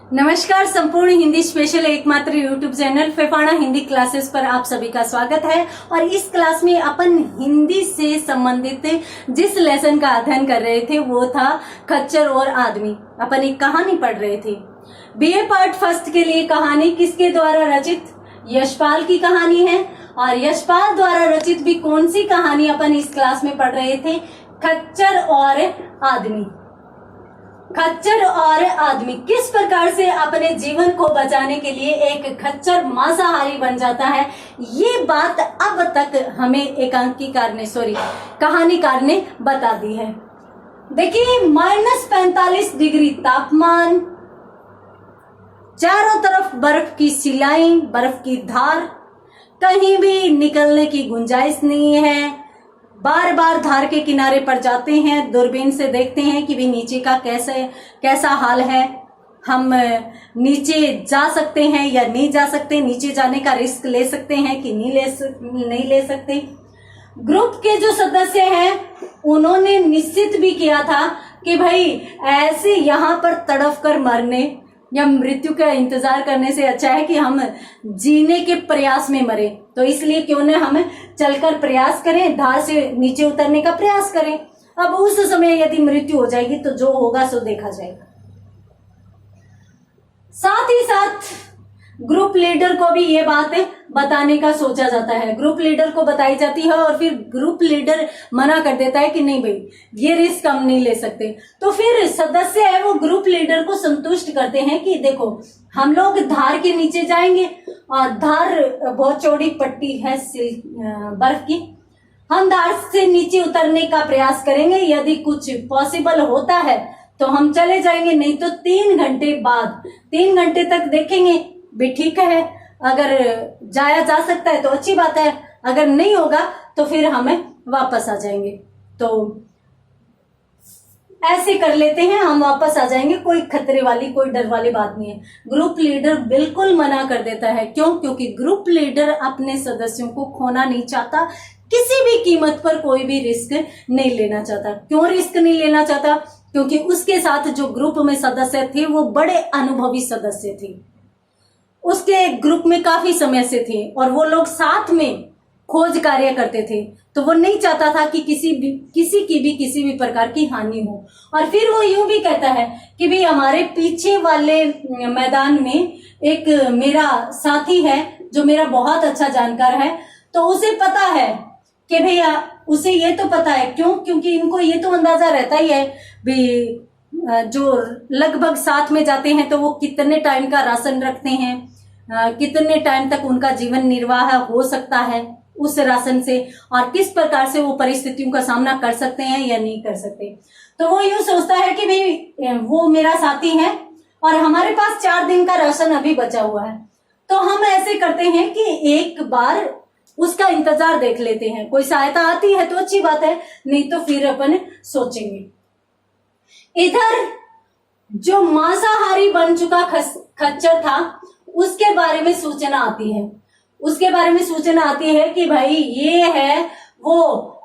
नमस्कार। संपूर्ण हिंदी स्पेशल एकमात्र YouTube channel Phephana Hindi classes पर आप सभी का स्वागत है। और इस क्लास में अपन हिंदी से संबंधित जिस लेसन का अध्ययन कर रहे थे वो था खच्चर और आदमी। अपन एक कहानी पढ़ रहे थे। बीए पार्ट फर्स्ट के लिए कहानी किसके द्वारा रचित? यशपाल की कहानी है। और यशपाल द्वारा रचित भी कौन सी कहानी अपन इस क्लास में पढ़ रहे थे? खच्चर और आदमी। खच्चर और आदमी किस प्रकार से अपने जीवन को बचाने के लिए एक खच्चर मांसाहारी बन जाता है, ये बात अब तक हमें एकांकीकार ने कहानीकार ने बता दी है। देखिए, -45 डिग्री तापमान, चारों तरफ बर्फ की सिलाई, बर्फ की धार, कहीं भी निकलने की गुंजाइश नहीं है। बार बार धार के किनारे पर जाते हैं, दूरबीन से देखते हैं कि भी नीचे का कैसा हाल है, हम नीचे जा सकते हैं या नहीं जा सकते, नीचे जाने का रिस्क ले सकते हैं कि नहीं ले सकते। ग्रुप के जो सदस्य हैं उन्होंने निश्चित भी किया था कि भाई ऐसे यहाँ पर तड़फ कर मरने या मृत्यु का इंतजार करने से अच्छा है कि हम जीने के प्रयास में मरे। तो इसलिए क्यों न हम चलकर प्रयास करें, धार से नीचे उतरने का प्रयास करें। अब उस समय यदि मृत्यु हो जाएगी तो जो होगा सो देखा जाएगा। साथ ही साथ ग्रुप लीडर को भी ये बात बताने का सोचा जाता है, ग्रुप लीडर को बताई जाती है और फिर ग्रुप लीडर मना कर देता है कि नहीं भाई ये रिस्क हम नहीं ले सकते। तो फिर सदस्य है वो ग्रुप लीडर को संतुष्ट करते हैं कि देखो हम लोग धार के नीचे जाएंगे और धार बहुत चौड़ी पट्टी है बर्फ की, हम धार से नीचे उतरने का प्रयास करेंगे, यदि कुछ पॉसिबल होता है तो हम चले जाएंगे, नहीं तो 3 घंटे बाद 3 घंटे तक देखेंगे भी ठीक है, अगर जाया जा सकता है तो अच्छी बात है, अगर नहीं होगा तो फिर हमें वापस आ जाएंगे। तो ऐसे कर लेते हैं, हम वापस आ जाएंगे, कोई खतरे वाली कोई डर वाली बात नहीं है। ग्रुप लीडर बिल्कुल मना कर देता है। क्यों? क्योंकि ग्रुप लीडर अपने सदस्यों को खोना नहीं चाहता, किसी भी कीमत पर कोई भी रिस्क नहीं लेना चाहता। क्यों रिस्क नहीं लेना चाहता? क्योंकि उसके साथ जो ग्रुप में सदस्य थे वो बड़े अनुभवी सदस्य थे, उसके ग्रुप में काफी समय से थे और वो लोग साथ में खोज कार्य करते थे। तो वो नहीं चाहता था कि किसी भी प्रकार की हानि हो। और फिर वो यूं भी कहता है कि भाई हमारे पीछे वाले मैदान में एक मेरा साथी है जो मेरा बहुत अच्छा जानकार है, तो उसे पता है कि भैया उसे ये तो पता है। क्यों? क्योंकि इनको ये तो अंदाजा रहता ही है भी जो लगभग साथ में जाते हैं तो वो कितने टाइम का राशन रखते हैं, कितने टाइम तक उनका जीवन निर्वाह हो सकता है उस राशन से, और किस प्रकार से वो परिस्थितियों का सामना कर सकते हैं या नहीं कर सकते। तो वो यूं सोचता है कि भाई वो मेरा साथी है और हमारे पास 4 दिन का राशन अभी बचा हुआ है, तो हम ऐसे करते हैं कि एक बार उसका इंतजार देख लेते हैं, कोई सहायता आती है तो अच्छी बात है, नहीं तो फिर अपन सोचेंगे। इधर जो मांसाहारी बन चुका खच्चर था उसके बारे में सूचना आती है, उसके बारे में सूचना आती है कि भाई ये है वो,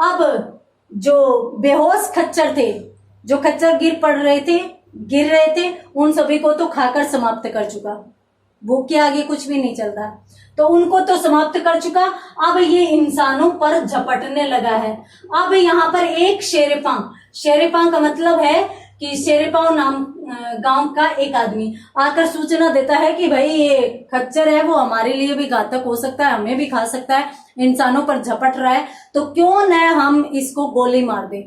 अब जो बेहोश खच्चर थे, जो खच्चर गिर रहे थे उन सभी को तो खाकर समाप्त कर चुका, भूख के आगे कुछ भी नहीं चलता, तो उनको तो समाप्त कर चुका। अब ये इंसानों पर झपटने लगा है। अब यहाँ पर एक शेरेपां का मतलब है कि शेरेपांव नाम गांव का एक आदमी आकर सूचना देता है कि भाई ये खच्चर है वो हमारे लिए भी घातक हो सकता है, हमें भी खा सकता है, इंसानों पर झपट रहा है, तो क्यों न हम इसको गोली मार दें।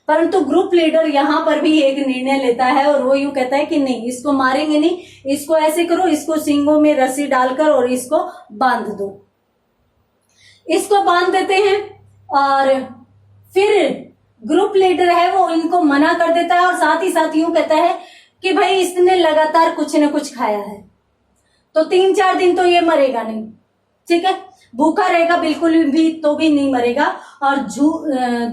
परंतु ग्रुप लीडर यहाँ पर भी एक निर्णय लेता है और वो यूं कहता है कि नहीं, इसको मारेंगे नहीं, इसको ऐसे करो, इसको सींगों में रस्सी डालकर और इसको बांध दो। इसको बांध देते हैं और फिर ग्रुप लीडर है वो इनको मना कर देता है और साथ ही साथ यूं कहता है कि भाई इसने लगातार कुछ न कुछ खाया है, तो 3-4 दिन तो ये मरेगा नहीं, ठीक है, भूखा रहेगा बिल्कुल भी तो भी नहीं मरेगा। और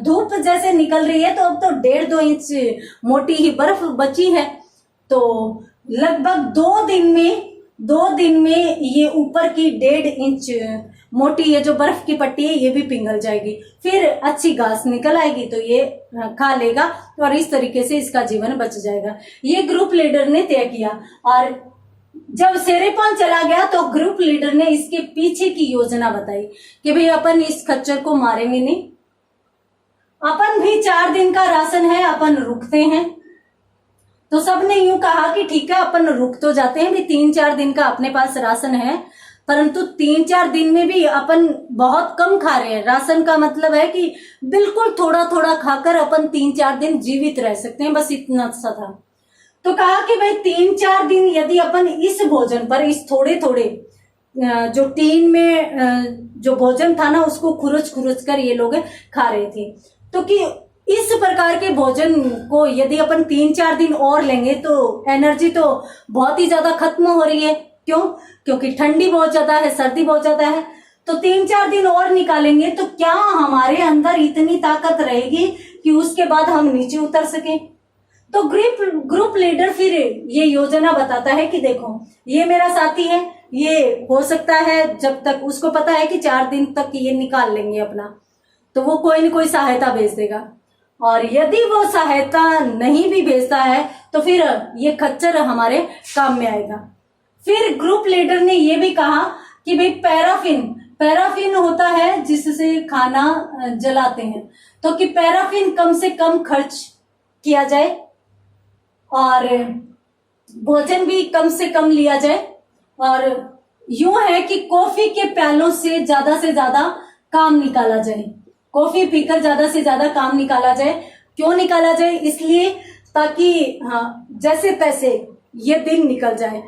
धूप जैसे निकल रही है तो अब तो 1.5-2 इंच मोटी ही बर्फ बची है, तो लगभग 2 दिन में 2 दिन में ये ऊपर की 1.5 इंच मोटी ये जो बर्फ की पट्टी है ये भी पिघल जाएगी, फिर अच्छी घास निकल आएगी तो ये खा लेगा और इस तरीके से इसका जीवन बच जाएगा। ये ग्रुप लीडर ने तय किया। और जब शेरेपन चला गया तो ग्रुप लीडर ने इसके पीछे की योजना बताई कि भाई अपन इस खच्चर को मारेंगे नहीं, अपन भी 4 दिन का राशन है, अपन रुकते हैं। तो सबने यूं कहा कि ठीक है अपन रुक तो जाते हैं, भी 3-4 दिन का अपने पास राशन है, परंतु 3-4 दिन में भी अपन बहुत कम खा रहे हैं। राशन का मतलब है कि बिल्कुल थोड़ा थोड़ा खाकर अपन 3-4 दिन जीवित रह सकते हैं, बस इतना सा था। तो कहा कि भाई 3-4 दिन यदि अपन इस भोजन पर, इस थोड़े थोड़े जो टीन में जो भोजन था ना उसको खुरच खुरच कर ये लोग खा रहे थे, तो कि इस प्रकार के भोजन को यदि अपन 3-4 दिन और लेंगे तो एनर्जी तो बहुत ही ज्यादा खत्म हो रही है। क्यों? क्योंकि ठंडी बहुत ज्यादा है, सर्दी बहुत ज्यादा है। तो 3-4 दिन और निकालेंगे तो क्या हमारे अंदर इतनी ताकत रहेगी कि उसके बाद हम नीचे उतर सके? तो ग्रुप लीडर फिर ये योजना बताता है कि देखो ये मेरा साथी है, ये हो सकता है जब तक उसको पता है कि 4 दिन तक ये निकाल लेंगे अपना, तो वो कोई न कोई सहायता भेज देगा। और यदि वो सहायता नहीं भी भेजता है तो फिर ये खच्चर हमारे काम में आएगा। फिर ग्रुप लीडर ने ये भी कहा कि भाई पैराफिन होता है जिससे खाना जलाते हैं, तो कि पैराफिन कम से कम खर्च किया जाए और भोजन भी कम से कम लिया जाए। और यूं है कि कॉफी के प्यालों से ज्यादा काम निकाला जाए, कॉफी पीकर ज्यादा से ज्यादा काम निकाला जाए। क्यों निकाला जाए? इसलिए ताकि जैसे तैसे ये दिन निकल जाए।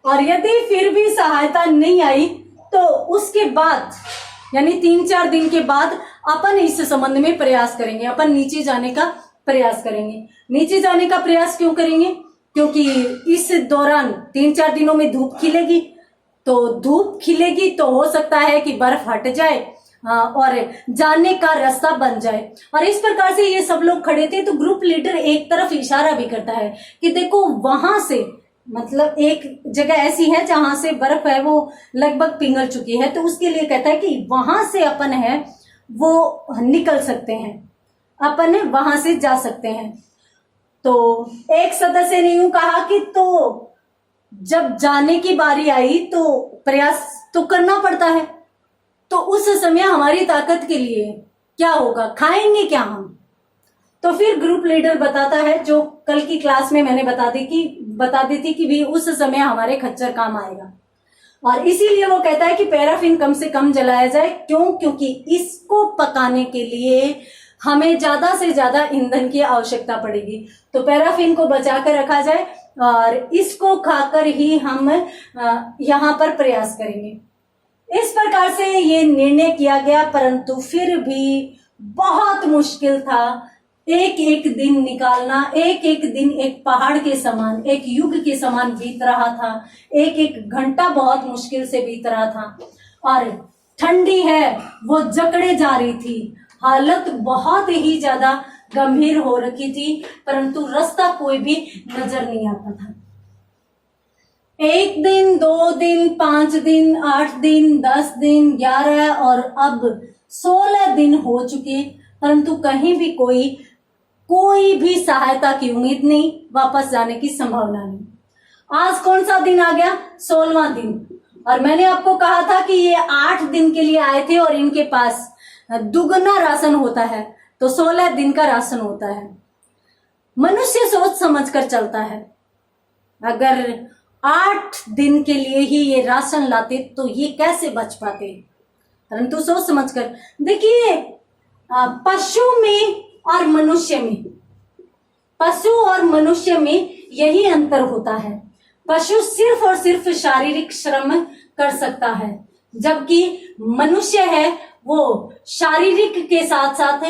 और यदि फिर भी सहायता नहीं आई तो उसके बाद यानी 3-4 दिन के बाद अपन इस संबंध में प्रयास करेंगे, अपन नीचे जाने का प्रयास करेंगे। नीचे जाने का प्रयास क्यों करेंगे? क्योंकि इस दौरान 3-4 दिनों में धूप खिलेगी, तो धूप खिलेगी तो हो सकता है कि बर्फ हट जाए और जाने का रास्ता बन जाए। और इस प्रकार से ये सब लोग खड़े थे। तो ग्रुप लीडर एक तरफ इशारा भी करता है कि देखो वहां से, मतलब एक जगह ऐसी है जहां से बर्फ है वो लगभग पिघल चुकी है, तो उसके लिए कहता है कि वहां से अपन है वो निकल सकते हैं, अपन वहां से जा सकते हैं। तो एक सदस्य ने यूं कहा कि तो जब जाने की बारी आई तो प्रयास तो करना पड़ता है, तो उस समय हमारी ताकत के लिए क्या होगा, खाएंगे क्या हम? तो फिर ग्रुप लीडर बताता है, जो कल की क्लास में मैंने बता दी थी कि भी उस समय हमारे खच्चर काम आएगा। और इसीलिए वो कहता है कि पैराफिन कम से कम जलाया जाए। क्यों? क्योंकि इसको पकाने के लिए हमें ज्यादा से ज्यादा ईंधन की आवश्यकता पड़ेगी, तो पैराफिन को बचा कर रखा जाए और इसको खाकर ही हम यहाँ पर प्रयास करेंगे। इस प्रकार से ये निर्णय किया गया, परंतु फिर भी बहुत मुश्किल था। एक एक दिन निकालना, एक एक दिन एक पहाड़ के समान, एक युग के समान बीत रहा था। एक एक घंटा बहुत मुश्किल से बीत रहा था। और ठंडी है वो जकड़े जा रही थी, हालत बहुत ही ज्यादा गंभीर हो रखी थी, परंतु रास्ता कोई भी नजर नहीं आता था। 1 दिन, 2 दिन, 5 दिन, 8 दिन, 10 दिन, 11 और अब 16 दिन हो चुके, परंतु कहीं भी कोई भी सहायता की उम्मीद नहीं, वापस जाने की संभावना नहीं। आज कौन सा दिन आ गया? 16वां दिन। और मैंने आपको कहा था कि ये 8 दिन के लिए आए थे और इनके पास दुगना राशन होता है, तो 16 दिन का राशन होता है। मनुष्य सोच समझ कर चलता है। अगर 8 दिन के लिए ही ये राशन लाते तो ये कैसे बच पाते? परंतु सोच समझ कर देखिए, पशु और मनुष्य में यही अंतर होता है। पशु सिर्फ और सिर्फ शारीरिक श्रम कर सकता है, जबकि मनुष्य है वो शारीरिक के साथ साथ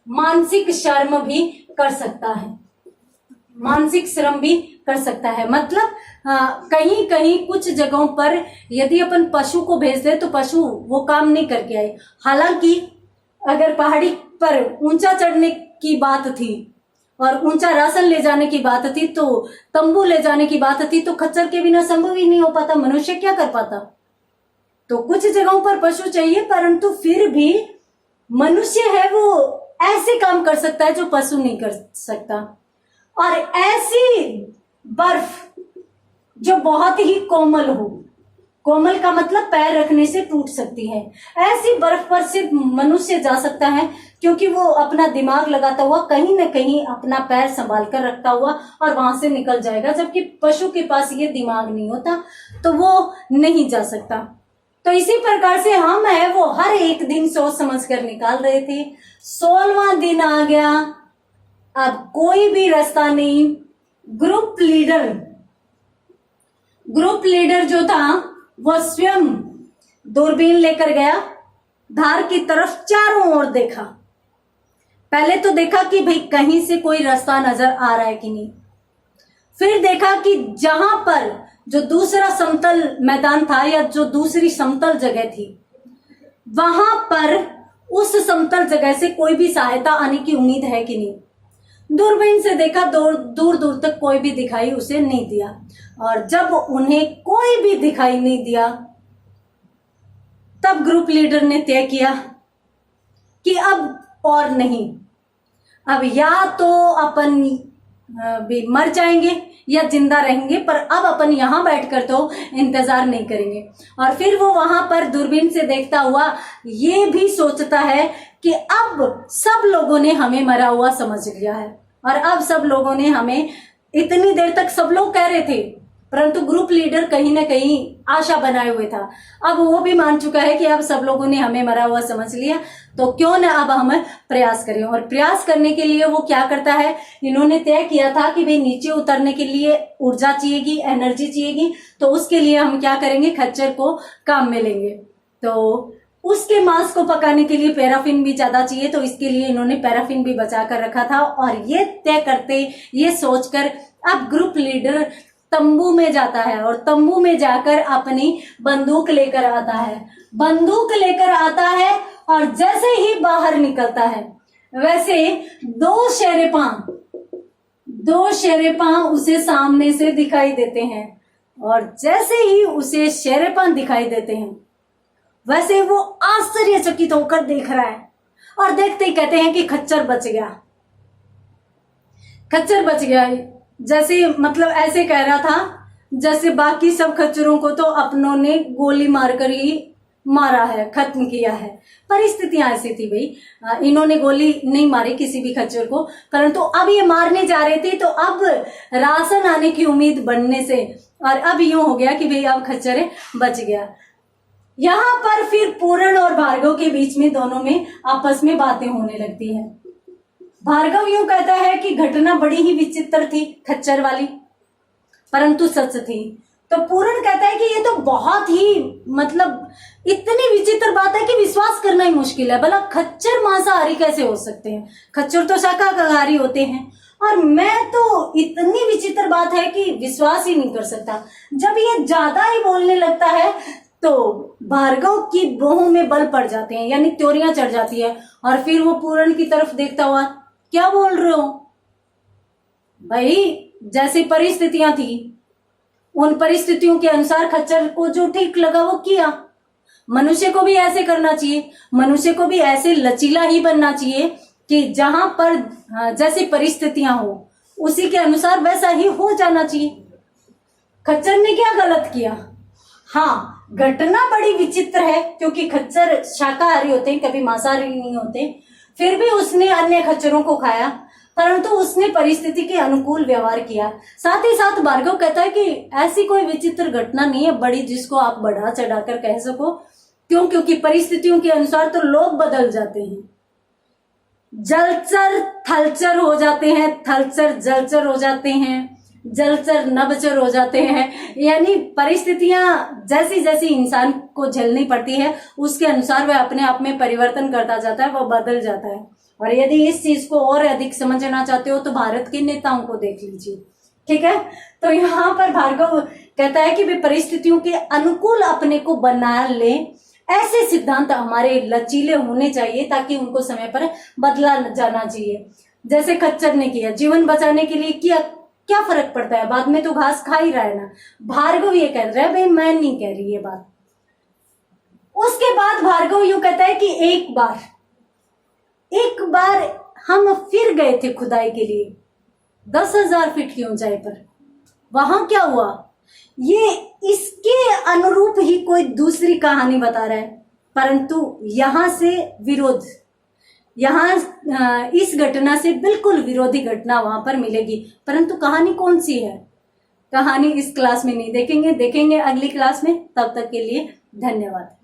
मानसिक श्रम भी कर सकता है, मानसिक श्रम भी कर सकता है। मतलब कहीं कहीं कुछ जगहों पर यदि अपन पशु को भेज दे तो पशु वो काम नहीं करके आए। हालांकि अगर पहाड़ी पर ऊंचा चढ़ने की बात थी और ऊंचा राशन ले जाने की बात थी, तो तंबू ले जाने की बात थी, तो खच्चर के बिना संभव ही नहीं हो पाता। मनुष्य क्या कर पाता? तो कुछ जगहों पर पशु चाहिए, परंतु फिर भी मनुष्य है वो ऐसे काम कर सकता है जो पशु नहीं कर सकता। और ऐसी बर्फ जो बहुत ही कोमल हो, कोमल का मतलब पैर रखने से टूट सकती है, ऐसी बर्फ पर सिर्फ मनुष्य जा सकता है, क्योंकि वो अपना दिमाग लगाता हुआ कहीं ना कहीं अपना पैर संभाल कर रखता हुआ और वहां से निकल जाएगा। जबकि पशु के पास ये दिमाग नहीं होता, तो वो नहीं जा सकता। तो इसी प्रकार से हम है वो हर एक दिन सोच समझ कर निकाल रहे थे। 16वां दिन आ गया, अब कोई भी रास्ता नहीं। ग्रुप लीडर जो था वो स्वयं दूरबीन लेकर गया, धार की तरफ चारों ओर देखा। पहले तो देखा कि भाई कहीं से कोई रास्ता नजर आ रहा है कि नहीं। फिर देखा कि जहां पर जो दूसरा समतल मैदान था या जो दूसरी समतल जगह थी, वहां पर उस समतल जगह से कोई भी सहायता आने की उम्मीद है कि नहीं। दूरबीन से देखा, दूर दूर तक कोई भी दिखाई उसे नहीं दिया। और जब उन्हें कोई भी दिखाई नहीं दिया, तब ग्रुप लीडर ने तय किया कि अब और नहीं, अब या तो अपन भी मर जाएंगे या जिंदा रहेंगे, पर अब अपन यहां बैठकर तो इंतजार नहीं करेंगे। और फिर वो वहां पर दूरबीन से देखता हुआ ये भी सोचता है कि अब सब लोगों ने हमें मरा हुआ समझ लिया है, और अब सब लोगों ने हमें, इतनी देर तक सब लोग कह रहे थे, परंतु ग्रुप लीडर कहीं ना कहीं आशा बनाए हुए था। अब वो भी मान चुका है कि अब सब लोगों ने हमें मरा हुआ समझ लिया, तो क्यों ना अब हम प्रयास करें। और प्रयास करने के लिए वो क्या करता है, इन्होंने तय किया था कि भाई नीचे उतरने के लिए ऊर्जा चाहिएगी, एनर्जी चाहिएगी, तो उसके लिए हम क्या करेंगे, खच्चर को काम में लेंगे। तो उसके मांस को पकाने के लिए पैराफिन भी ज्यादा चाहिए, तो इसके लिए इन्होंने पैराफिन भी बचा कर रखा था। और ये तय करते, ये सोचकर अब ग्रुप लीडर तंबू में जाता है और तंबू में जाकर अपनी बंदूक लेकर आता है। बंदूक लेकर आता है और जैसे ही बाहर निकलता है, वैसे दो शेरेपां उसे सामने से दिखाई देते हैं। और जैसे ही उसे शेरेपां दिखाई देते हैं, वैसे वो आश्चर्यचकित होकर देख रहा है, और देखते ही कहते हैं कि खच्चर बच गया, खच्चर बच गया। जैसे मतलब ऐसे कह रहा था जैसे बाकी सब खच्चरों को तो अपनों ने गोली मारकर ही मारा है, खत्म किया है। परिस्थितियां ऐसी थी भाई, इन्होंने गोली नहीं मारी किसी भी खच्चर को, परंतु अब ये मारने जा रहे थे, तो अब राशन आने की उम्मीद बनने से, और अब यूं हो गया कि भाई अब खच्चर बच गया। यहाँ पर फिर पूरण और भार्गव के बीच में, दोनों में आपस में बातें होने लगती हैं। भार्गव यूं कहता है कि घटना बड़ी ही विचित्र थी खच्चर वाली, परंतु सच थी। तो पूरण कहता है कि ये तो बहुत ही मतलब इतनी विचित्र बात है कि विश्वास करना ही मुश्किल है। भला खच्चर मांसाहारी कैसे हो सकते हैं? खच्चर तो शाकाहारी होते हैं। और मैं तो इतनी विचित्र बात है कि विश्वास ही नहीं कर सकता। जब ये ज्यादा ही बोलने लगता है तो भार्गव की बाहों में बल पड़ जाते हैं, यानी त्योरियां चढ़ जाती है। और फिर वो पूरण की तरफ देखता हुआ, क्या बोल रहे हो भाई? जैसी परिस्थितियां थी, उन परिस्थितियों के अनुसार खच्चर को जो ठीक लगा वो किया। मनुष्य को भी ऐसे करना चाहिए, मनुष्य को भी ऐसे लचीला ही बनना चाहिए कि जहां पर जैसी परिस्थितियां हो उसी के अनुसार वैसा ही हो जाना चाहिए। खच्चर ने क्या गलत किया? हाँ, घटना बड़ी विचित्र है, क्योंकि खच्चर शाकाहारी होते हैं, कभी मांसाहारी नहीं होते। फिर भी उसने अन्य खच्चरों को खाया, परंतु उसने परिस्थिति के अनुकूल व्यवहार किया। साथ ही साथ भार्गव कहता है कि ऐसी कोई विचित्र घटना नहीं है बड़ी जिसको आप बढ़ा चढ़ाकर कह सको। क्यों? क्योंकि परिस्थितियों के अनुसार तो लोग बदल जाते हैं। जलचर थलचर हो जाते हैं, थलचर जलचर हो जाते हैं, जलचर नभचर हो जाते हैं। यानी परिस्थितियां जैसी जैसी इंसान को झेलनी पड़ती है, उसके अनुसार वह अपने आप में परिवर्तन करता जाता है, वह बदल जाता है। और यदि इस चीज को और अधिक समझना चाहते हो तो भारत के नेताओं को देख लीजिए, ठीक है। तो यहाँ पर भार्गव कहता है कि वे परिस्थितियों के अनुकूल अपने को बना ले। ऐसे सिद्धांत हमारे लचीले होने चाहिए ताकि उनको समय पर बदला जाना चाहिए। जैसे खच्चर ने किया, जीवन बचाने के लिए किया, क्या फर्क पड़ता है, बाद में तो घास खा ही रहा है ना। भार्गव ये कह रहा है, भाई मैं नहीं कह रही ये बात। उसके बाद भार्गव यूं कहता है कि एक बार हम फिर गए थे खुदाई के लिए 10,000 फीट की ऊंचाई पर। वहां क्या हुआ, ये इसके अनुरूप ही कोई दूसरी कहानी बता रहा है, परंतु यहां से विरोध, यहां इस घटना से बिल्कुल विरोधी घटना वहां पर मिलेगी। परंतु कहानी कौन सी है, कहानी इस क्लास में नहीं देखेंगे, देखेंगे अगली क्लास में। तब तक के लिए धन्यवाद।